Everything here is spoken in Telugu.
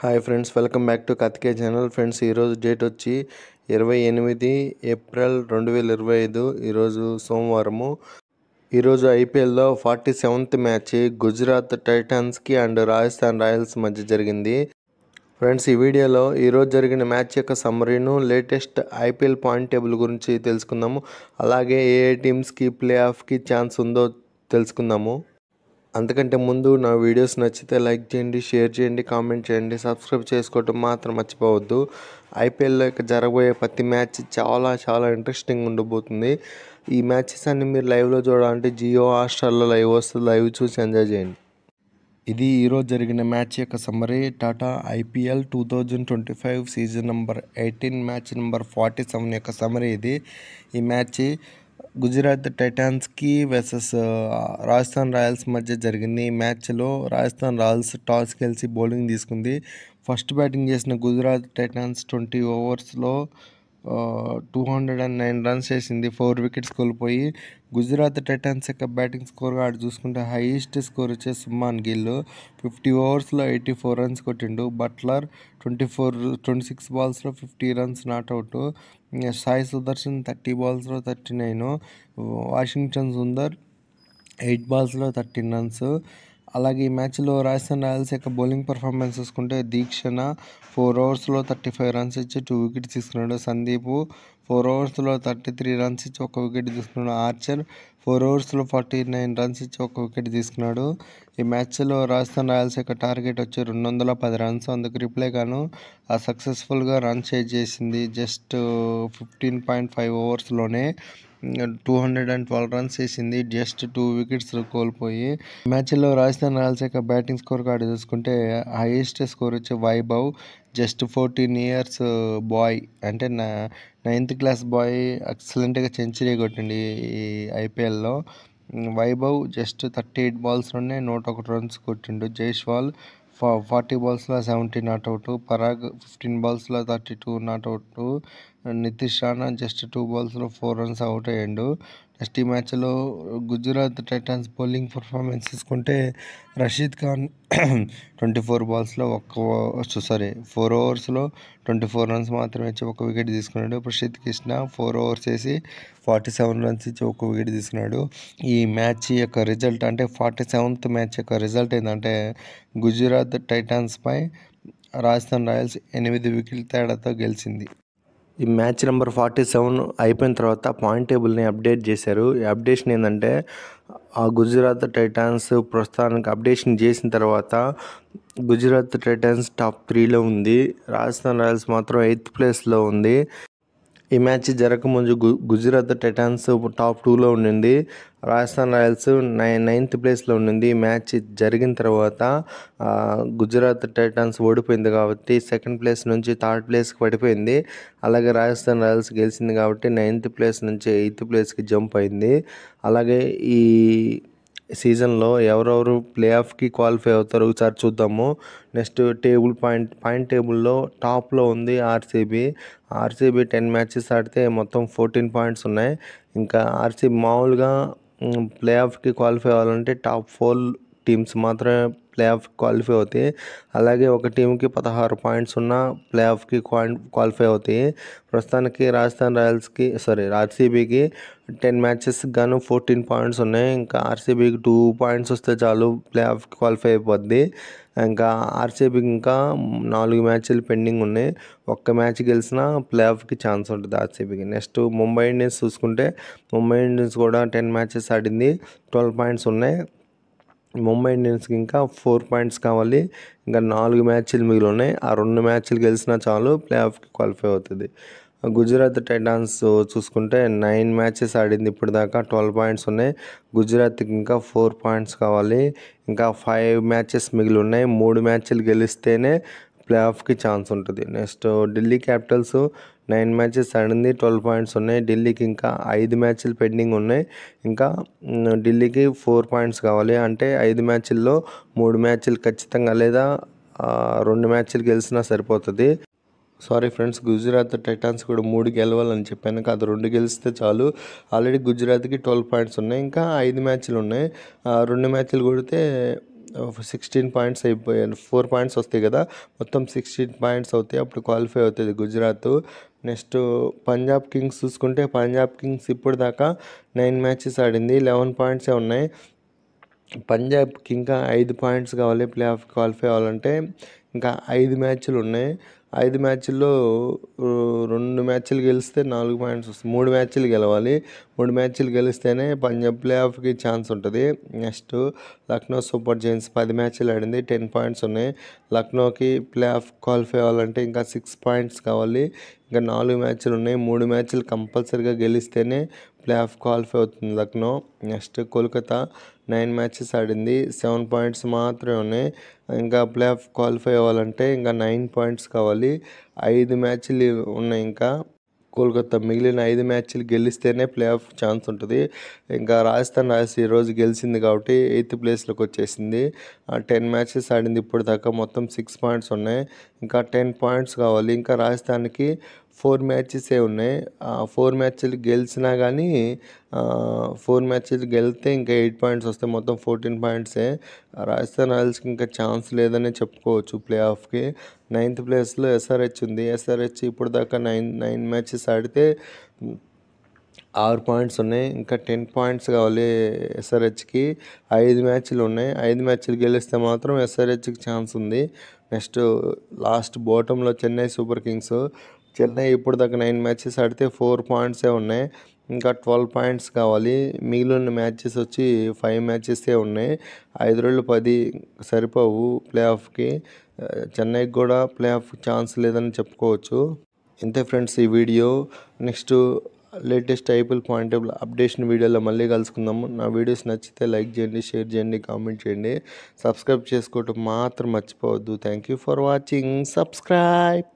Hi friends, welcome back to Katke channel. Friends, ఈరోజు డేట్ వచ్చి 28 ఏప్రిల్ 2025. ఈరోజు సోమవారము. ఈరోజు ఐపీఎల్లో 47th మ్యాచ్ గుజరాత్ టైటాన్స్కి అండ్ రాజస్థాన్ రాయల్స్ మధ్య జరిగింది. ఫ్రెండ్స్, ఈ వీడియోలో ఈరోజు జరిగిన మ్యాచ్ యొక్క సమ్మరీను, లేటెస్ట్ ఐపీఎల్ పాయింట్ టేబుల్ గురించి తెలుసుకుందాము. అలాగే ఏ టీమ్స్కి ప్లే ఆఫ్కి ఛాన్స్ ఉందో తెలుసుకుందాము. అంతకంటే ముందు నా వీడియోస్ నచ్చితే లైక్ చేయండి, షేర్ చేయండి, కామెంట్ చేయండి, సబ్స్క్రైబ్ చేసుకోవటం మాత్రం మర్చిపోవద్దు. ఐపీఎల్లో జరగబోయే ప్రతి మ్యాచ్ చాలా ఇంట్రెస్టింగ్ ఉండబోతుంది. ఈ మ్యాచెస్ అన్ని మీరు లైవ్లో చూడాలంటే జియో హాట్‌స్టార్లో లైవ్ వస్తుంది. లైవ్ చూసి ఎంజాయ్ చేయండి. ఇది ఈరోజు జరిగిన మ్యాచ్ యొక్క summary. Tata IPL 2025 season number 18 match number 47 యొక్క సమ్మరీ ఇది. ఈ మ్యాచ్ గుజరాత్ టైటాన్స్కి వర్సెస్ రాజస్థాన్ రాయల్స్ మధ్య జరిగింది. ఈ మ్యాచ్లో రాజస్థాన్ రాయల్స్ టాస్ గెలిచి బౌలింగ్ తీసుకుంది. ఫస్ట్ బ్యాటింగ్ చేసిన గుజరాత్ టైటాన్స్ 20 ఓవర్స్లో 209 రన్స్ చేసింది. 4 వికెట్స్ కోల్పోయి. గుజరాత్ టైటాన్స్ యొక్క బ్యాటింగ్ స్కోర్గా ఆడు చూసుకుంటే హైయెస్ట్ స్కోర్ వచ్చే సుమాన్ గిల్ 50 ఓవర్స్లో 84 రన్స్ కొట్టిండు. బట్లర్ 26 బాల్స్లో 50 రన్స్ నాట్అవుట్. సాయి సుదర్శన్ 30 బాల్స్లో 39. వాషింగ్టన్ సుందర్ 8 బాల్స్లో 13 రన్స్. అలాగే ఈ మ్యాచ్లో రాజస్థాన్ రాయల్స్ యొక్క బౌలింగ్ పర్ఫార్మెన్స్ చూసుకుంటే దీక్షణ 4 ఓవర్స్లో 35 రన్స్ ఇచ్చి 2 వికెట్స్ తీసుకున్నాడు. సందీప్ 4 ఓవర్స్లో 33 రన్స్ ఇచ్చి 1 వికెట్ తీసుకున్నాడు. ఆర్చర్ 4 ఓవర్స్లో 49 రన్స్ ఇచ్చి 1 వికెట్ తీసుకున్నాడు. ఈ మ్యాచ్లో రాజస్థాన్ రాయల్స్ యొక్క టార్గెట్ వచ్చి 210 రన్స్. అందుకు రిప్లై గాను సక్సెస్ఫుల్గా రన్ చేసింది. జస్ట్ 15.5 ఓవర్స్లోనే 212 రన్స్ చేసింది. జస్ట్ 2 వికెట్స్ కోల్పోయి. మ్యాచ్లో రాజస్థాన్ రాయల్స్ యొక్క బ్యాటింగ్ స్కోర్ కార్డు చూసుకుంటే హైయెస్ట్ స్కోర్ వచ్చి వైభవ్ జస్ట్ 14 ఇయర్స్ బాయ్, అంటే 9th క్లాస్ బాయ్ ఎక్సలెంట్గా సెంచరీ కొట్టింది ఈ ఐపీఎల్లో. వైభవ్ జస్ట్ 38 బాల్స్లోనే 101 రన్స్ కొట్టిండు. Jaiswal 40 బాల్స్లో 70 not out. Parag 15 బాల్స్లో 32 not out. Nitish Rana just 2 బాల్స్లో 4 runs out అయ్యాడు. నెక్స్ట్ ఈ మ్యాచ్లో గుజరాత్ టైటాన్స్ బౌలింగ్ పర్ఫార్మెన్స్ తీసుకుంటే రషీద్ ఖాన్ 24 బాల్స్లో 4 ఓవర్స్లో 24 రన్స్ మాత్రమే ఇచ్చి 1 వికెట్ తీసుకున్నాడు. ప్రసిద్ధ్ కృష్ణ 4 ఓవర్స్ వేసి 47 రన్స్ ఇచ్చి 1 వికెట్ తీసుకున్నాడు. ఈ మ్యాచ్ యొక్క రిజల్ట్ అంటే 47th మ్యాచ్ యొక్క రిజల్ట్ ఏంటంటే గుజరాత్ టైటాన్స్పై రాజస్థాన్ రాయల్స్ 8 వికెట్ల తేడాతో గెలిచింది. ఈ మ్యాచ్ నెంబర్ 47 అయిపోయిన తర్వాత పాయింట్ టేబుల్ని అప్డేట్ చేశారు. ఈ అప్డేషన్ ఏంటంటే ఆ గుజరాత్ టైటాన్స్ ప్రస్తుతానికి అప్డేషన్ చేసిన తర్వాత గుజరాత్ టైటాన్స్ టాప్ 3లో ఉంది. రాజస్థాన్ రాయల్స్ మాత్రం 8th ప్లేస్లో ఉంది. ఈ మ్యాచ్ జరగకముందు గుజరాత్ టైటాన్స్ టాప్ 2లో ఉండింది. రాజస్థాన్ రాయల్స్ 9th ప్లేస్లో ఉండింది. ఈ మ్యాచ్ జరిగిన తర్వాత గుజరాత్ టైటాన్స్ ఓడిపోయింది కాబట్టి 2nd ప్లేస్ నుంచి 3rd ప్లేస్కి పడిపోయింది. అలాగే రాజస్థాన్ రాయల్స్ గెలిచింది కాబట్టి 9th ప్లేస్ నుంచి 8th ప్లేస్కి జంప్ అయింది. అలాగే ఈ సీజన్లో ఎవరెవరు ప్లే ఆఫ్కి క్వాలిఫై అవుతారో ఒకసారి చూద్దాము. నెక్స్ట్ పాయింట్ టేబుల్లో టాప్లో ఉంది ఆర్సీబీ 10 మ్యాచెస్ ఆడితే మొత్తం 14 పాయింట్స్ ఉన్నాయి. ఇంకా ఆర్సీబీ మామూలుగా ప్లే ఆఫ్కి క్వాలిఫై అవ్వాలంటే టాప్ 4 టీమ్స్ మాత్రమే ప్లే ఆఫ్ క్వాలిఫై అవుతాయి. అలాగే ఒక టీంకి 16 పాయింట్స్ ఉన్న ప్లే ఆఫ్కి క్వాలిఫై అవుతాయి. ప్రస్తుతానికి ఆర్సీబీకి 10 మ్యాచెస్ గాను 14 పాయింట్స్ ఉన్నాయి. ఇంకా ఆర్సీబీకి 2 పాయింట్స్ వస్తే చాలు ప్లే ఆఫ్కి క్వాలిఫై అయిపోద్ది. ఇంకా ఆర్సీబీకి ఇంకా 4 మ్యాచ్లు పెండింగ్ ఉన్నాయి. 1 మ్యాచ్ గెలిచినా ప్లే ఆఫ్కి ఛాన్స్ ఉంటుంది ఆర్సీబీకి. నెక్స్ట్ ముంబై ఇండియన్స్ చూసుకుంటే ముంబై ఇండియన్స్ కూడా 10 మ్యాచెస్ ఆడింది, 12 పాయింట్స్ ఉన్నాయి. ముంబై ఇండియన్స్కి ఇంకా 4 పాయింట్స్ కావాలి. ఇంకా 4 మ్యాచ్లు మిగిలి ఉన్నాయి. ఆ 2 మ్యాచ్లు గెలిచినా చాలు ప్లే ఆఫ్కి క్వాలిఫై అవుతుంది. గుజరాత్ టైటాన్స్ చూసుకుంటే 9 మ్యాచెస్ ఆడింది ఇప్పుడు దాకా, 12 పాయింట్స్ ఉన్నాయి. గుజరాత్కి ఇంకా 4 పాయింట్స్ కావాలి. ఇంకా 5 మ్యాచెస్ మిగిలి ఉన్నాయి. 3 మ్యాచ్లు గెలిస్తేనే ప్లే ఆఫ్కి ఛాన్స్ ఉంటుంది. నెక్స్ట్ ఢిల్లీ క్యాపిటల్స్ 9 మ్యాచెస్ ఆడింది, 12 పాయింట్స్ ఉన్నాయి. ఢిల్లీకి ఇంకా 5 మ్యాచ్లు పెండింగ్ ఉన్నాయి. ఇంకా ఢిల్లీకి 4 పాయింట్స్ కావాలి. అంటే 5 మ్యాచ్ల్లో 3 మ్యాచ్లు ఖచ్చితంగా లేదా 2 మ్యాచ్లు గెలిచినా సరిపోతుంది. సారీ ఫ్రెండ్స్, గుజరాత్ టైటాన్స్ కూడా 3 గెలవాలని చెప్పాను, అది 2 గెలిస్తే చాలు. ఆల్రెడీ గుజరాత్కి 12 పాయింట్స్ ఉన్నాయి. ఇంకా 5 మ్యాచ్లు ఉన్నాయి. 2 మ్యాచ్లు కొడితే 16 పాయింట్స్ అయిపోయాయి. 4 పాయింట్స్ వస్తాయి కదా, మొత్తం 16 పాయింట్స్ అవుతాయి, అప్పుడు క్వాలిఫై అవుతుంది గుజరాత్. నెక్స్ట్ పంజాబ్ కింగ్స్ చూసుకుంటే పంజాబ్ కింగ్స్ ఇప్పుడు దాకా 9 మ్యాచెస్ ఆడింది, 11 పాయింట్సే ఉన్నాయి. పంజాబ్కి ఇంకా 5 పాయింట్స్ కావాలి ప్లే ఆఫ్ క్వాలిఫై అవ్వాలంటే. ఇంకా 5 మ్యాచ్లు ఉన్నాయి. 5 మ్యాచ్ల్లో 2 మ్యాచ్లు గెలిస్తే 4 పాయింట్స్ వస్తాయి. 3 మ్యాచ్లు గెలవాలి. 3 మ్యాచ్లు గెలిస్తేనే పంజాబ్ ప్లే ఆఫ్కి ఛాన్స్ ఉంటుంది. నెక్స్ట్ లక్నో సూపర్ జైంట్స్ 10 మ్యాచ్లు ఆడింది, 10 పాయింట్స్ ఉన్నాయి. లక్నోకి ప్లే ఆఫ్ క్వాలిఫై అవ్వాలంటే ఇంకా 6 పాయింట్స్ కావాలి. ఇంకా 4 మ్యాచ్లు ఉన్నాయి. 3 మ్యాచ్లు కంపల్సరీగా గెలిస్తేనే ప్లే ఆఫ్ క్వాలిఫై అవుతుంది లక్నో. నెక్స్ట్ కోల్కతా 9 మ్యాచెస్ ఆడింది, 7 పాయింట్స్ మాత్రమే ఉన్నాయి. ఇంకా ప్లే ఆఫ్ క్వాలిఫై అవ్వాలంటే ఇంకా 9 పాయింట్స్ కావాలి. 5 మ్యాచ్లు ఉన్నాయి ఇంకా కోల్కతా. మిగిలిన 5 మ్యాచ్లు గెలిస్తేనే ప్లే ఆఫ్ ఛాన్స్ ఉంటుంది. ఇంకా రాజస్థాన్ రాయల్స్ ఈరోజు గెలిచింది కాబట్టి 8th ప్లేస్లోకి వచ్చేసింది. 10 మ్యాచెస్ ఆడింది ఇప్పుడు దాకా, మొత్తం 6 పాయింట్స్ ఉన్నాయి. ఇంకా 10 పాయింట్స్ కావాలి. ఇంకా రాజస్థాన్కి 4 మ్యాచెసే ఉన్నాయి. 4 మ్యాచ్లు గెలిచినా కానీ 4 మ్యాచ్లు గెలిస్తే ఇంకా 8 పాయింట్స్ వస్తాయి, మొత్తం 14 పాయింట్సే. రాజస్థాన్ రాయల్స్కి ఇంకా ఛాన్స్ లేదని చెప్పుకోవచ్చు ప్లే ఆఫ్కి. 9th ప్లేస్లో ఎస్ఆర్హెచ్ ఉంది. ఎస్ఆర్హెచ్ ఇప్పుడు దాకా 9 మ్యాచెస్ ఆడితే 6 పాయింట్స్ ఉన్నాయి. ఇంకా 10 పాయింట్స్ కావాలి ఎస్ఆర్హెచ్కి. 5 మ్యాచ్లు ఉన్నాయి. 5 మ్యాచ్లు గెలిస్తే మాత్రం ఎస్ఆర్హెచ్కి ఛాన్స్ ఉంది. నెక్స్ట్ లాస్ట్ బాటంలో చెన్నై సూపర్ కింగ్స్. చెన్నై ఇప్పుడు దాకా 9 మ్యాచెస్ ఆడితే 4 పాయింట్సే ఉన్నాయి. ఇంకా 12 పాయింట్స్ కావాలి. మిగిలిన మ్యాచెస్ వచ్చి 5 మ్యాచెసే ఉన్నాయి. 5 రోజులు 10 సరిపోవు ప్లే ఆఫ్కి. చెన్నైకి కూడా ప్లే ఆఫ్ ఛాన్స్ లేదని చెప్పుకోవచ్చు. ఇంతే ఫ్రెండ్స్ ఈ video. Next latest IPL point table updation వీడియోలో మళ్ళీ కలుసుకుందాము. నా వీడియోస్ నచ్చితే లైక్ చేయండి, షేర్ చేయండి, కామెంట్ చేయండి. సబ్స్క్రైబ్ చేసుకోవటం మాత్రం మర్చిపోవద్దు. Thank you for watching. Subscribe.